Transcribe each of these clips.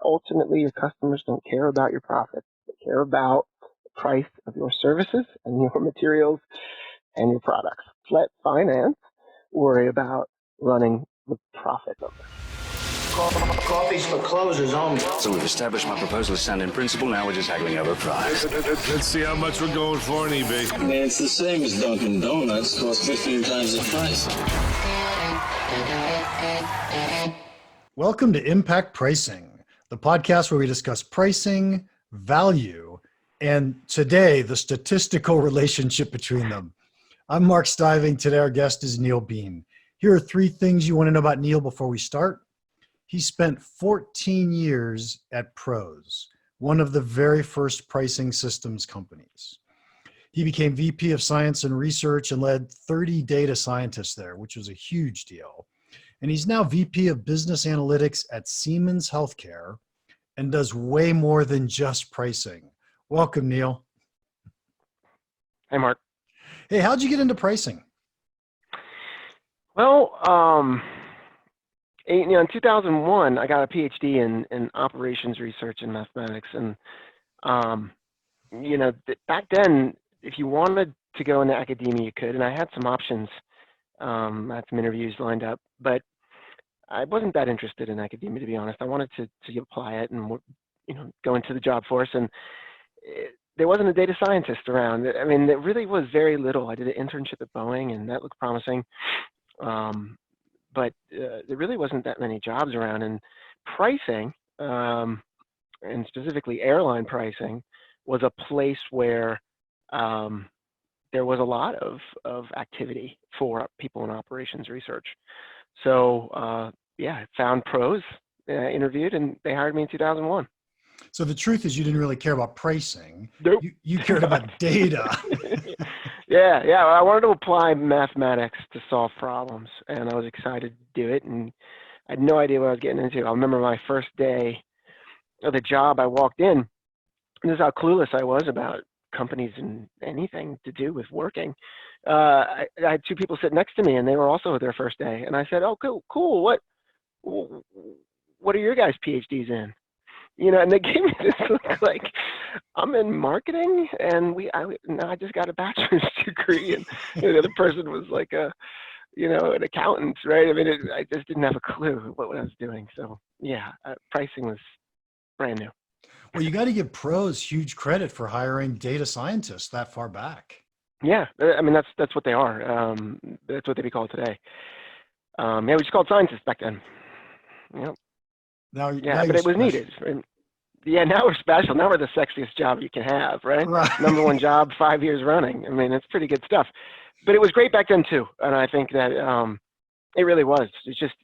ultimately your customers don't care about your profits. They care about the price of your services and your materials and your products. Let finance worry about running the profit number. Coffee's for closers only. So we've established my proposal is sound in principle. Now we're just haggling over price. Let's see how much we're going for on eBay. I mean, it's the same as Dunkin' Donuts. Costs 15 times the price. Welcome to Impact Pricing, the podcast where we discuss pricing, value, and today, the statistical relationship between them. I'm Mark Stiving. Today, our guest is Neil Biehn. Here are 3 things you want to know about Neil before we start. He spent 14 years at Pros, one of the very first pricing systems companies. He became VP of Science and Research and led 30 data scientists there, which was a huge deal. And he's now VP of Business Analytics at Siemens Healthcare and does way more than just pricing. Welcome, Neil. Hey, Mark. Hey, how'd you get into pricing? Well, in 2001, I got a PhD in operations research and mathematics. And, back then, if you wanted to go into academia, you could. And I had some options. I had some interviews lined up, but I wasn't that interested in academia, to be honest. I wanted to apply it and, go into the job force. And there wasn't a data scientist around. I mean, there really was very little. I did an internship at Boeing, and that looked promising. But there really wasn't that many jobs around. And pricing, and specifically airline pricing, was a place where there was a lot of activity for people in operations research. So, I found Pros, interviewed, and they hired me in 2001. So the truth is you didn't really care about pricing. Nope. You cared about data. Yeah. I wanted to apply mathematics to solve problems, and I was excited to do it, and I had no idea what I was getting into. I remember my first day of the job, I walked in, and this is how clueless I was about companies and anything to do with working. I had 2 people sit next to me, and they were also their first day, and I said, "Oh, cool. What are your guys' PhDs in?" And they gave me this look like, I'm in marketing, and I just got a bachelor's degree, and the other person was like an accountant, right? I mean, I just didn't have a clue what I was doing. So pricing was brand new. Well, you got to give Pros huge credit for hiring data scientists that far back. Yeah, I mean, that's what they are. That's what they'd be called today. We just called scientists back then. Yep. Now but it was needed. Yeah, now we're special. Now we're the sexiest job you can have, right? Number 1 job 5 years running. I mean, it's pretty good stuff. But it was great back then too, and I think that it really was. It's just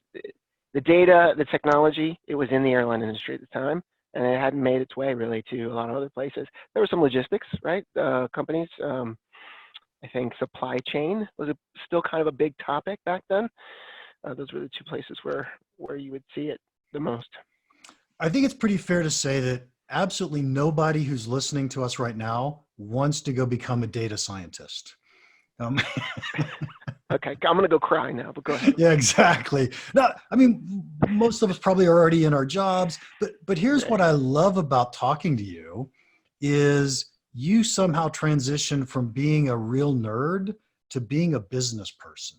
the data, the technology. It was in the airline industry at the time, and it hadn't made its way really to a lot of other places. There were some logistics, right? Companies. I think supply chain was still kind of a big topic back then. Those were the 2 places where you would see it the most. I think it's pretty fair to say that absolutely nobody who's listening to us right now wants to go become a data scientist. Okay, I'm going to go cry now, but go ahead. Yeah, exactly. No, I mean, most of us probably are already in our jobs, but here's what I love about talking to you is you somehow transition from being a real nerd to being a business person.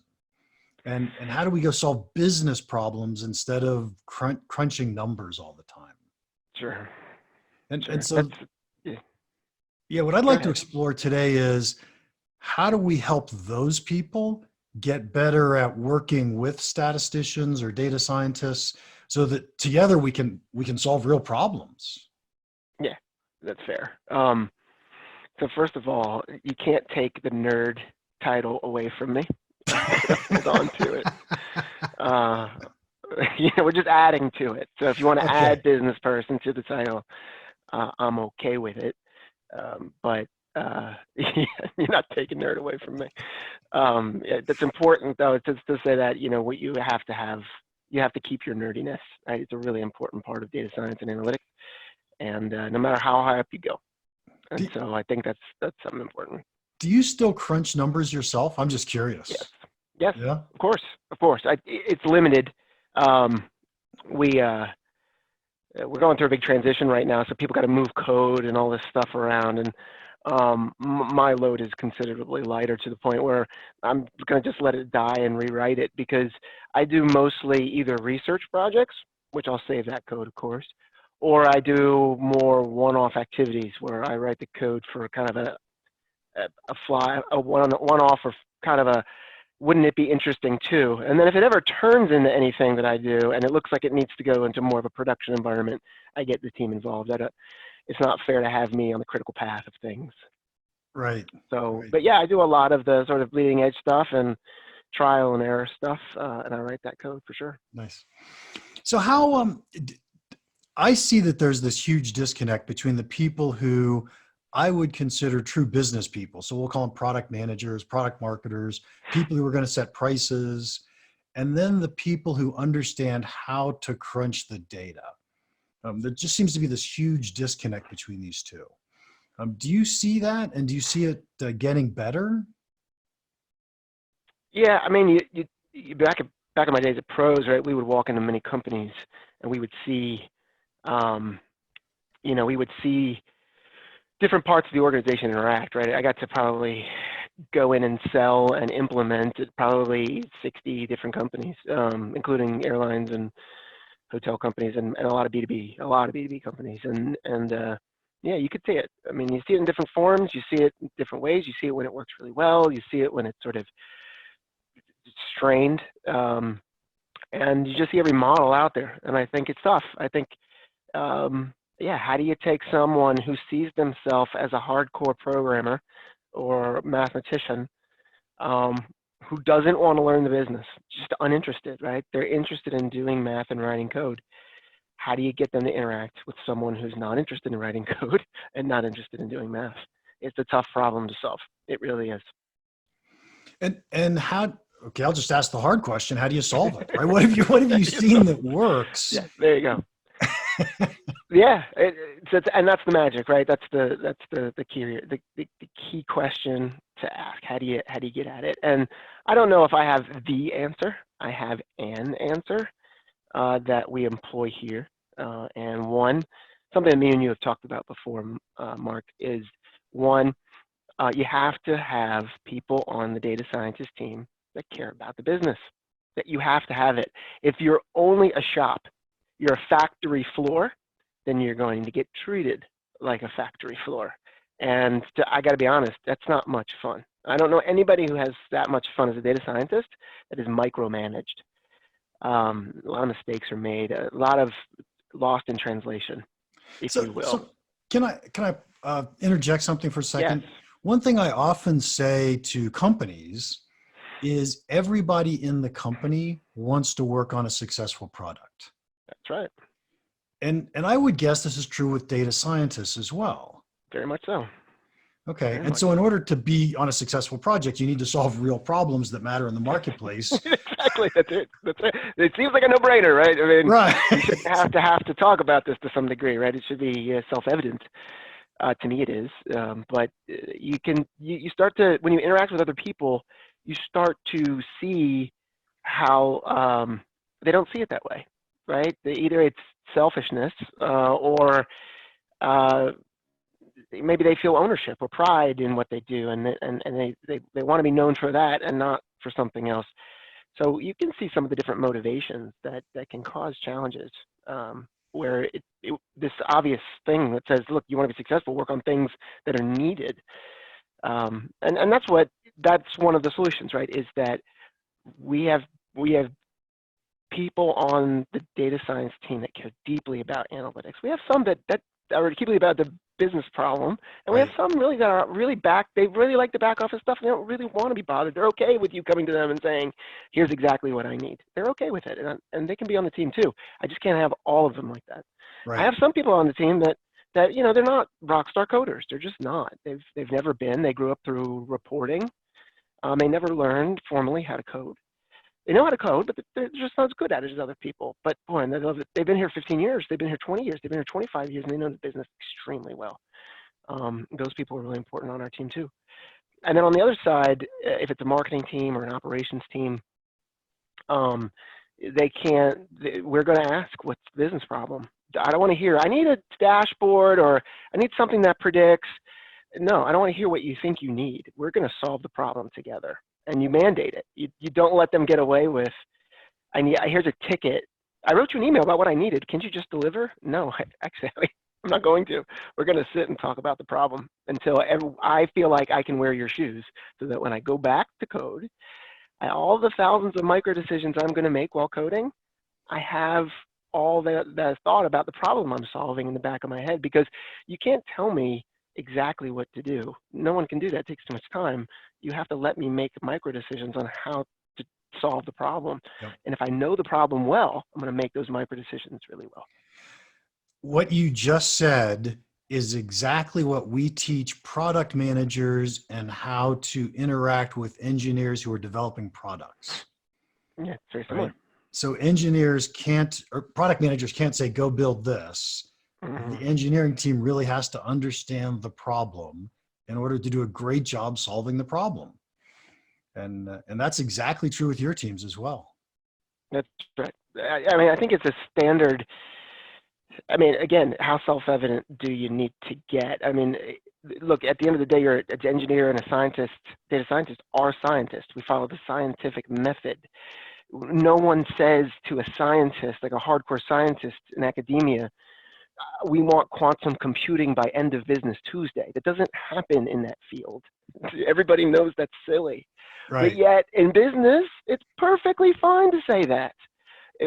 And how do we go solve business problems instead of crunching numbers all the time? Sure. And so, what I'd like to explore today is how do we help those people get better at working with statisticians or data scientists so that together we can solve real problems? Yeah, that's fair. So first of all, you can't take the nerd title away from me. Hold on to it. We're just adding to it. So if you want to add business person to the title, I'm okay with it. But you're not taking nerd away from me. That's important though, to say that, what you have to keep your nerdiness, right? It's a really important part of data science and analytics. And no matter how high up you go. And so I think that's something important. Do you still crunch numbers yourself? I'm just curious. Yes. Yeah. Of course. It's limited. we're going through a big transition right now, so people got to move code and all this stuff around, and my load is considerably lighter to the point where I'm going to just let it die and rewrite it, because I do mostly either research projects, which I'll save that code, of course, or I do more one-off activities where I write the code for kind of a one-off, or kind of a, wouldn't it be interesting too? And then if it ever turns into anything that I do and it looks like it needs to go into more of a production environment, I get the team involved. It's not fair to have me on the critical path of things. Right. So, Right. but yeah, I do a lot of the sort of bleeding edge stuff and trial and error stuff, and I write that code for sure. Nice. So how, I see that there's this huge disconnect between the people who I would consider true business people. So we'll call them product managers, product marketers, people who are going to set prices, and then the people who understand how to crunch the data. There just seems to be this huge disconnect between these two. Do you see that? And do you see it getting better? Yeah, I mean, you back in my days at Pros, right? We would walk into many companies and we would see, we would see different parts of the organization interact, right? I got to probably go in and sell and implement at probably 60 different companies, including airlines and hotel companies and a lot of B2B companies. And yeah, you could see it. I mean, you see it in different forms, you see it in different ways. You see it when it works really well. You see it when it's sort of strained. And you just see every model out there. And I think it's tough. I think, yeah, how do you take someone who sees themselves as a hardcore programmer or mathematician, who doesn't want to learn the business, just uninterested, right? They're interested in doing math and writing code. How do you get them to interact with someone who's not interested in writing code and not interested in doing math? It's a tough problem to solve. It really is. And how, okay, I'll just ask the hard question. How do you solve it? Right? What have you seen that works? Yeah, there you go. Yeah, and that's the magic, right? That's the key, the key question to ask. How do you get at it? And I don't know if I have the answer. I have an answer that we employ here, and something that me and you have talked about before, Mark, is one, you have to have people on the data scientist team that care about the business. That you have to have it. If you're only a shop, you're a factory floor, then you're going to get treated like a factory floor. And I got to be honest, that's not much fun. I don't know anybody who has that much fun as a data scientist that is micromanaged. A lot of mistakes are made, a lot of lost in translation, if you will. So can I interject something for a second? Yes. One thing I often say to companies is everybody in the company wants to work on a successful product. That's right. And I would guess this is true with data scientists as well. Very much so. Okay. Very And so in order to be on a successful project, you need to solve real problems that matter in the marketplace. Exactly. That's it. It seems like a no-brainer, right? I mean, right. You shouldn't have to talk about this to some degree, right? It should be self-evident. To me, it is. But you start to, when you interact with other people, you start to see how they don't see it that way, right? Either it's selfishness or maybe they feel ownership or pride in what they do, and they want to be known for that and not for something else. So you can see some of the different motivations that can cause challenges, where this obvious thing that says, look, you want to be successful, work on things that are needed. And that's one of the solutions, right? Is that we have people on the data science team that care deeply about analytics. We have some that are deeply about the business problem, and we have some really that are they really like the back office stuff, and they don't really want to be bothered. They're okay with you coming to them and saying, here's exactly what I need. They're okay with it, and they can be on the team too. I just can't have all of them like that. Right. I have some people on the team that they're not rock star coders. They're just not. They've never been. They grew up through reporting. They never learned formally how to code. They know how to code, but they're just not as good at it as other people. But boy, and they've been here 15 years. They've been here 20 years. They've been here 25 years, and they know the business extremely well. Those people are really important on our team too. And then on the other side, if it's a marketing team or an operations team, we're going to ask, what's the business problem? I don't want to hear, I need a dashboard or I need something that predicts. No, I don't want to hear what you think you need. We're going to solve the problem together. And you mandate it. You don't let them get away with, here's a ticket. I wrote you an email about what I needed. Can you just deliver? No, actually, I'm not going to. We're going to sit and talk about the problem until I feel like I can wear your shoes, so that when I go back to code, all the thousands of micro decisions I'm going to make while coding, I have all that thought about the problem I'm solving in the back of my head, because you can't tell me exactly what to do. No one can do that. It takes too much time. You have to let me make micro decisions on how to solve the problem. Yep. And if I know the problem well, I'm going to make those micro decisions really well. What you just said is exactly what we teach product managers and how to interact with engineers who are developing products. Yeah, it's very similar. Right? So engineers can't, or product managers can't say, go build this. Mm-hmm. The engineering team really has to understand the problem in order to do a great job solving the problem. And that's exactly true with your teams as well. That's right. I mean, I think it's a standard. I mean, again, how self-evident do you need to get? I mean, look, at the end of the day, you're an engineer and a scientist. Data scientists are scientists. We follow the scientific method. No one says to a scientist, like a hardcore scientist in academia, we want quantum computing by end of business Tuesday. That doesn't happen in that field. Everybody knows that's silly. Right. But yet in business, it's perfectly fine to say that.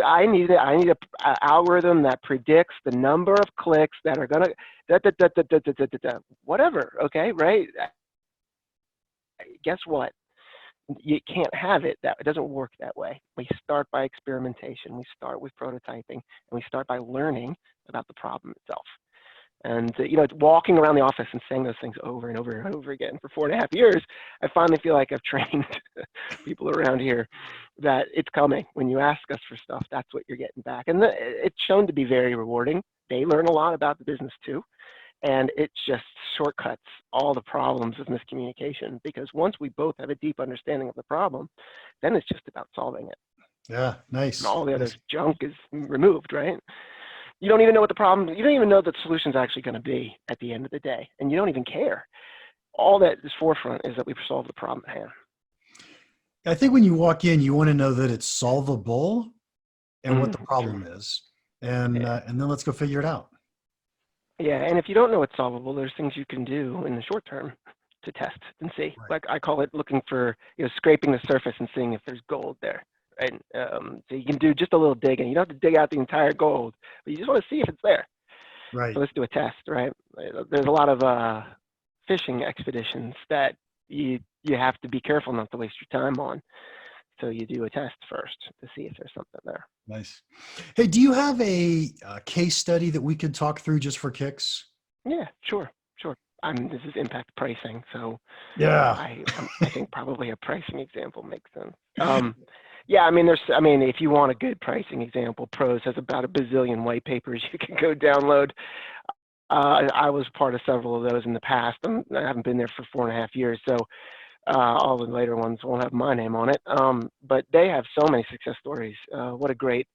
I need a algorithm that predicts the number of clicks that are gonna whatever. Okay, right? Guess what? You can't have it. It doesn't work that way. We start by experimentation. We start with prototyping, and we start by learning about the problem itself. And walking around the office and saying those things over and over and over again for 4.5 years, I finally feel like I've trained people around here that it's coming. When you ask us for stuff, that's what you're getting back. And it's shown to be very rewarding. They learn a lot about the business too. And it just shortcuts all the problems of miscommunication, because once we both have a deep understanding of the problem, then it's just about solving it. Yeah, nice. And all the other junk is removed, right? You don't even know what the problem, you don't even know what the solution's actually going to be at the end of the day. And you don't even care. All that is forefront is that we've solved the problem at hand. I think when you walk in, you want to know that it's solvable and what the problem is. And then let's go figure it out. Yeah, and if you don't know it's solvable, there's things you can do in the short term to test and see. Right. Like I call it looking for, scraping the surface and seeing if there's gold there. Right? So you can do just a little digging. You don't have to dig out the entire gold, but you just want to see if it's there. Right. So let's do a test, right? There's a lot of fishing expeditions that you have to be careful not to waste your time on. So you do a test first to see if there's something there. Nice. Hey, do you have a case study that we could talk through just for kicks? Yeah, sure. This is impact pricing, so yeah, I think probably a pricing example makes sense. Yeah, I mean, if you want a good pricing example, Pros has about a bazillion white papers you can go download. I was part of several of those in the past. I haven't been there for 4.5 years, so all the later ones won't have my name on it. But they have so many success stories. What a great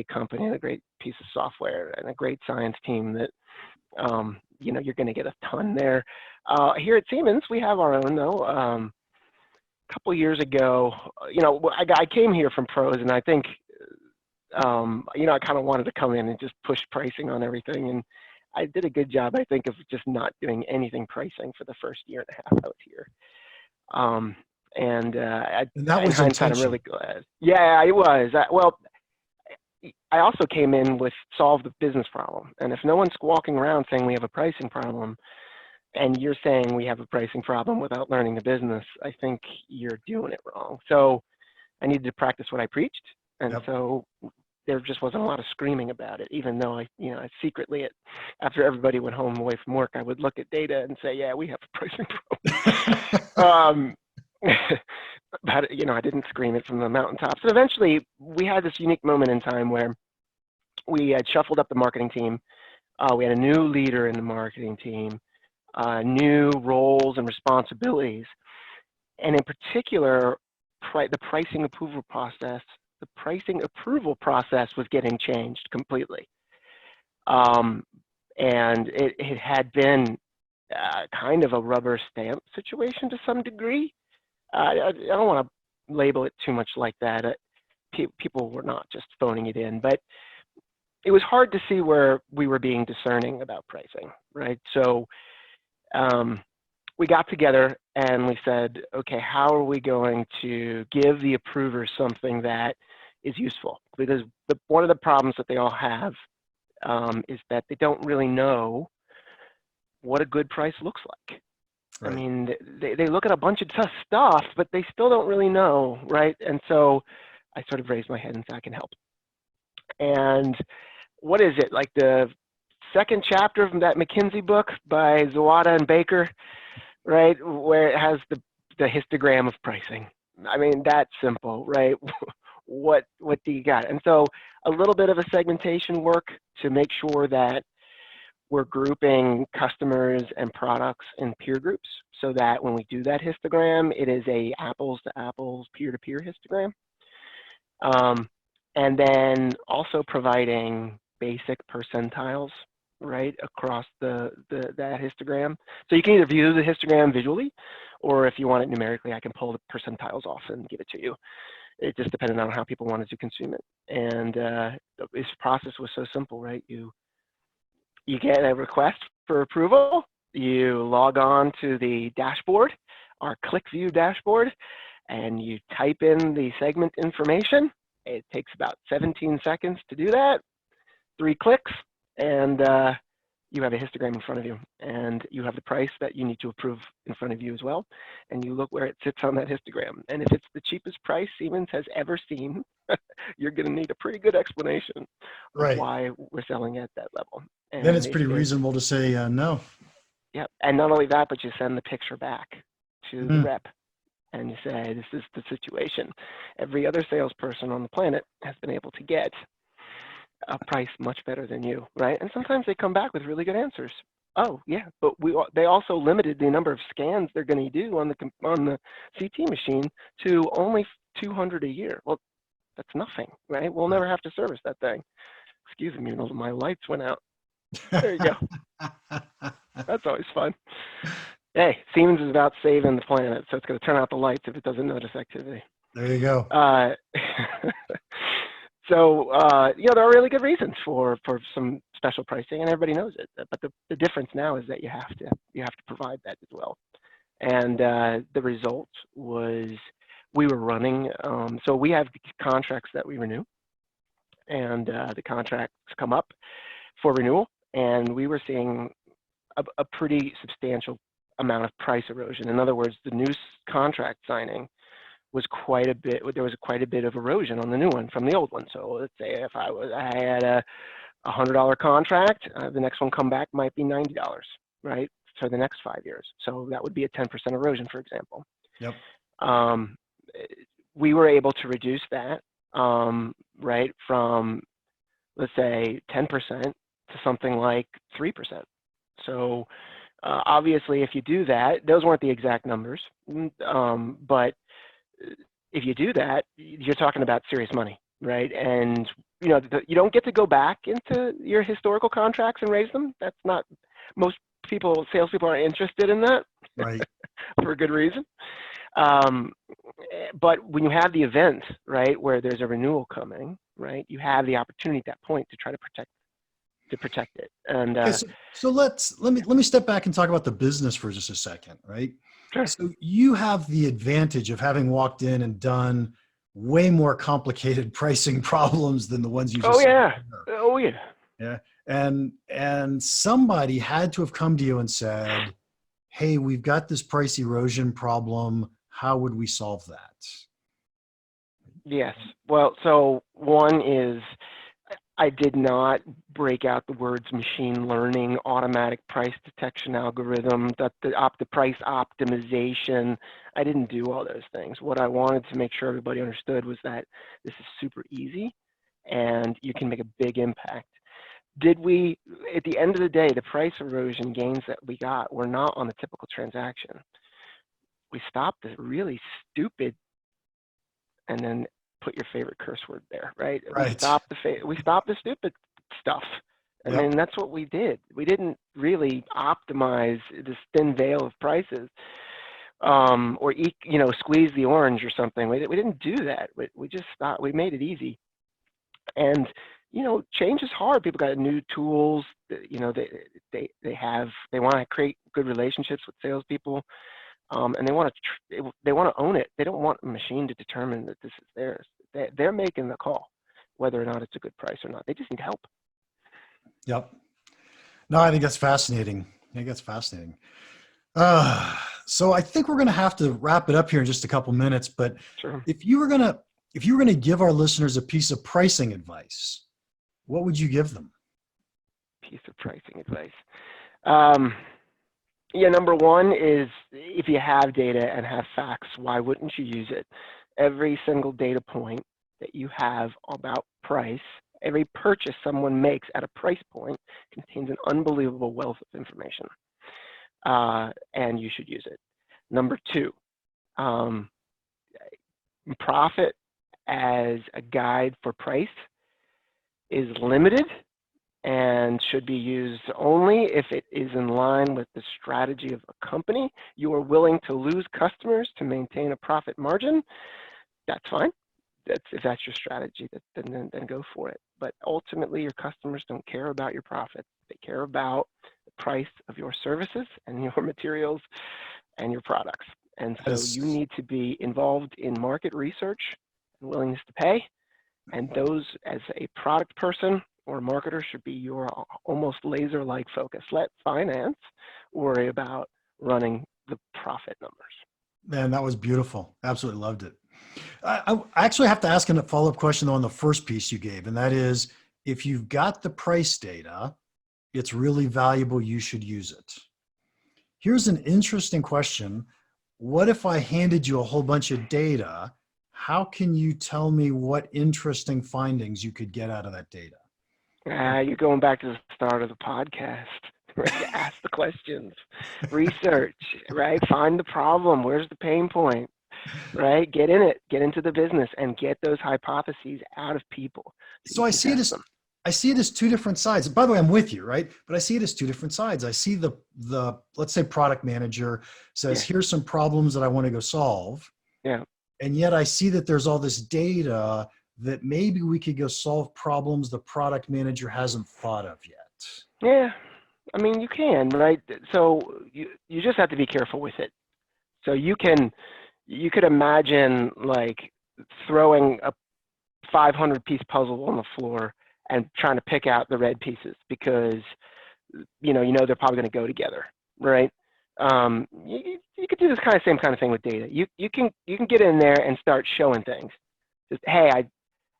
company, and a great piece of software, and a great science team that you're going to get a ton there. Here at Siemens, we have our own though. A couple years ago, I came here from Pros, and I think I kind of wanted to come in and just push pricing on everything, and I did a good job, I think, of just not doing anything pricing for the first 1.5 years I was here. And that was in hindsight, I'm really glad. Yeah, it was. I also came in with solve the business problem. And if no one's walking around saying we have a pricing problem, and you're saying we have a pricing problem without learning the business, I think you're doing it wrong. So I needed to practice what I preached. And so there just wasn't a lot of screaming about it, even though I secretly, after everybody went home away from work, I would look at data and say, yeah, we have a pricing problem. But I didn't scream it from the mountaintops. And eventually we had this unique moment in time where we had shuffled up the marketing team. We had a new leader in the marketing team, new roles and responsibilities. And in particular, the pricing approval process was getting changed completely. And it had been kind of a rubber stamp situation to some degree. I don't want to label it too much like that. People were not just phoning it in, but it was hard to see where we were being discerning about pricing, right? So we got together and we said, okay, how are we going to give the approvers something that is useful? Because one of the problems that they all have is that they don't really know what a good price looks like. Right. I mean, they look at a bunch of stuff, but they still don't really know, right? And so I sort of raised my head and said, I can help. And what is it, like the second chapter from that McKinsey book by Zawada and Baker, right? Where it has the histogram of pricing. I mean, that's simple, right? What do you got? And so a little bit of a segmentation work to make sure that we're grouping customers and products in peer groups so that when we do that histogram, it is a apples to apples, peer-to-peer histogram. And then also providing basic percentiles, right, across that histogram. So you can either view the histogram visually, or if you want it numerically, I can pull the percentiles off and give it to you. It just depended on how people wanted to consume it. And this process was so simple, right? You get a request for approval, you log on to the dashboard, our ClickView dashboard, and you type in the segment information. It takes about 17 seconds to do that, 3 clicks, and you have a histogram in front of you, and you have the price that you need to approve in front of you as well, and you look where it sits on that histogram. And if it's the cheapest price Siemens has ever seen, you're going to need a pretty good explanation of why we're selling at that level. And then it's pretty reasonable to say no. Yeah, and not only that, but you send the picture back to the rep, and you say, this is the situation. Every other salesperson on the planet has been able to get a price much better than you, right? And sometimes they come back with really good answers. Oh, yeah, but they also limited the number of scans they're going to do on the CT machine to only 200 a year. Well, that's nothing, right? We'll never have to service that thing. Excuse me, my lights went out. There you go. That's always fun. Hey, Siemens is about saving the planet, so it's going to turn out the lights if it doesn't notice activity. There you go. So, there are really good reasons for some special pricing, and everybody knows it. But the difference now is that you have to provide that as well. And the result was we were running. So we have contracts that we renew, and the contracts come up for renewal, and we were seeing a pretty substantial amount of price erosion. In other words, the new contract signing was quite a bit. There was quite a bit of erosion on the new one from the old one. So let's say if I had a $100 contract, the next one come back might be $90, right, for the next 5 years. So that would be a 10% erosion, for example. Yep. We were able to reduce that, right, from let's say 10% to something like 3%. So obviously, if you do that, those weren't the exact numbers, but if you do that, you're talking about serious money, right? And you don't get to go back into your historical contracts and raise them. That's not, most salespeople are interested in that, right? For a good reason. But when you have the event, right, where there's a renewal coming, right, you have the opportunity at that point to try to protect it. And okay, so let me step back and talk about the business for just a second, right? Sure. So you have the advantage of having walked in and done way more complicated pricing problems than the ones you just said. Oh yeah. Yeah. And somebody had to have come to you and said, hey, we've got this price erosion problem. How would we solve that? Yes. Well, so one is I did not break out the words machine learning, automatic price detection algorithm, the price optimization. I didn't do all those things. What I wanted to make sure everybody understood was that this is super easy and you can make a big impact. At the end of the day, the price erosion gains that we got were not on the typical transaction. We stopped the really stupid, and then put your favorite curse word there, right? Right. We stopped the stupid stuff, I Yep. mean, that's what we did. We didn't really optimize this thin veil of prices, or squeeze the orange or something. We didn't do that. We just thought we made it easy. And change is hard. People got new tools. They want to create good relationships with salespeople, and they want to own it. They don't want a machine to determine that this is theirs. They're making the call, whether or not it's a good price or not. They just need help. Yep. No, I think that's fascinating. So I think we're going to have to wrap it up here in just a couple minutes. But Sure. if you were going to give our listeners a piece of pricing advice, what would you give them? Piece of pricing advice. Number one is, if you have data and have facts, why wouldn't you use it? Every single data point that you have about price, every purchase someone makes at a price point contains an unbelievable wealth of information, and you should use it. Number two, profit as a guide for price is limited and should be used only if it is in line with the strategy of a company. You are willing to lose customers to maintain a profit margin. That's fine. If that's your strategy, then go for it. But ultimately, your customers don't care about your profit. They care about the price of your services and your materials and your products. And so you need to be involved in market research and willingness to pay. And those, as a product person or a marketer, should be your almost laser-like focus. Let finance worry about running the profit numbers. Man, that was beautiful. Absolutely loved it. I actually have to ask a follow-up question though on the first piece you gave, and that is, if you've got the price data, it's really valuable, you should use it. Here's an interesting question. What if I handed you a whole bunch of data? How can you tell me what interesting findings you could get out of that data? You're going back to the start of the podcast, right? Ask the questions, research, right? Find the problem. Where's the pain point, right? Get in it, get into the business, and get those hypotheses out of people. So I see it as two different sides. By the way, I'm with you, right? But I see it as two different sides. I see the let's say product manager says, here's some problems that I want to go solve. Yeah. And yet I see that there's all this data that maybe we could go solve problems the product manager hasn't thought of yet. Yeah. I mean, you can, right? So you just have to be careful with it. So you could imagine like throwing a 500-piece puzzle on the floor and trying to pick out the red pieces because you know they're probably going to go together, right? You could do this same kind of thing with data. You can get in there and start showing things. Just, hey,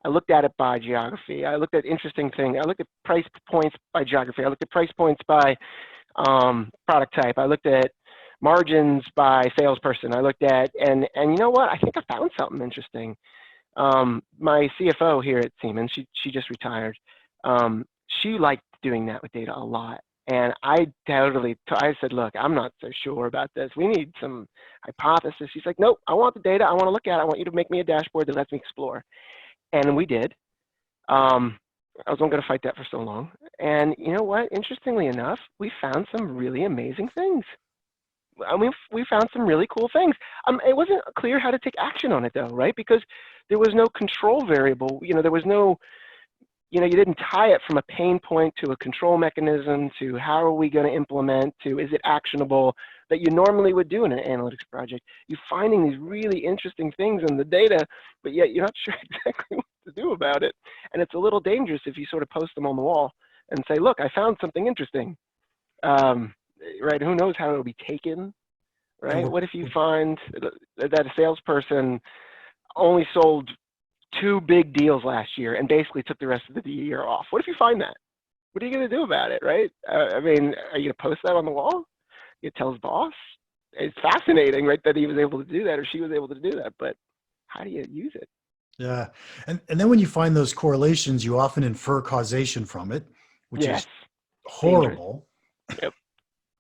I looked at it by geography. I looked at interesting things. I looked at price points by geography. I looked at price points by product type. I looked at margins by salesperson. I looked at, and you know what? I think I found something interesting. My CFO here at Siemens, she just retired. She liked doing that with data a lot. And I said, look, I'm not so sure about this. We need some hypothesis. She's like, nope, I want the data. I want to look at it. I want you to make me a dashboard that lets me explore. And we did. I wasn't going to fight that for so long. And you know what? Interestingly enough, we found some really amazing things. I mean, we found some really cool things. It wasn't clear how to take action on it though, right? Because there was no control variable. There was no, you didn't tie it from a pain point to a control mechanism to how are we going to implement to is it actionable that you normally would do in an analytics project. You're finding these really interesting things in the data, but yet you're not sure exactly what to do about it. And it's a little dangerous if you sort of post them on the wall and say, look, I found something interesting. Right? Who knows how it'll be taken, right? What if you find that a salesperson only sold 2 big deals last year and basically took the rest of the year off? What if you find that? What are you going to do about it, right? I mean, are you going to post that on the wall? You tell his boss? It's fascinating, right, that he was able to do that or she was able to do that, but how do you use it? Yeah. And then when you find those correlations, you often infer causation from it, which is horrible. Yep.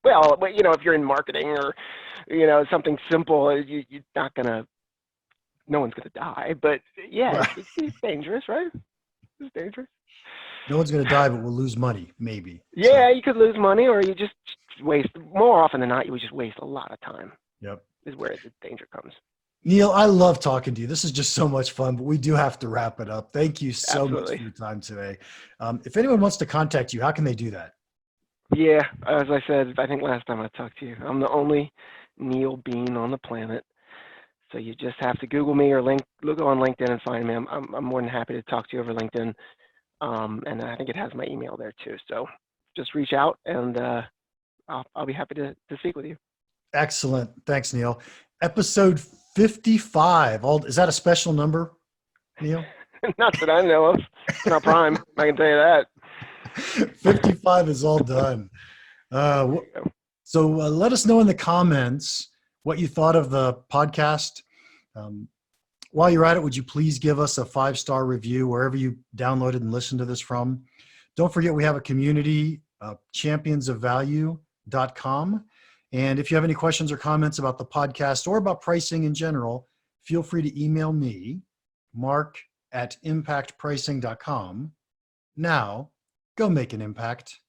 Well, if you're in marketing or, something simple, you're not going to, no one's going to die. But yeah, it's dangerous, right? It's dangerous. No one's going to die, but we'll lose money, maybe. Yeah, you could lose money, or you just waste. More often than not, you would just waste a lot of time. Yep. Is where the danger comes. Neil, I love talking to you. This is just so much fun, but we do have to wrap it up. Thank you so much for your time today. If anyone wants to contact you, how can they do that? Yeah, as I said, I think last time I talked to you, I'm the only Neil Biehn on the planet. So you just have to Google me or look on LinkedIn and find me. I'm more than happy to talk to you over LinkedIn. And I think it has my email there too. So just reach out and I'll be happy to speak with you. Excellent. Thanks, Neil. Episode 55. Is that a special number, Neil? Not that I know of. It's not prime. I can tell you that. 55 is all done. So let us know in the comments what you thought of the podcast. While you're at it, would you please give us a 5-star review wherever you downloaded and listened to this from? Don't forget we have a community, championsofvalue.com. And if you have any questions or comments about the podcast or about pricing in general, feel free to email me, mark@impactpricing.com. Now, go make an impact.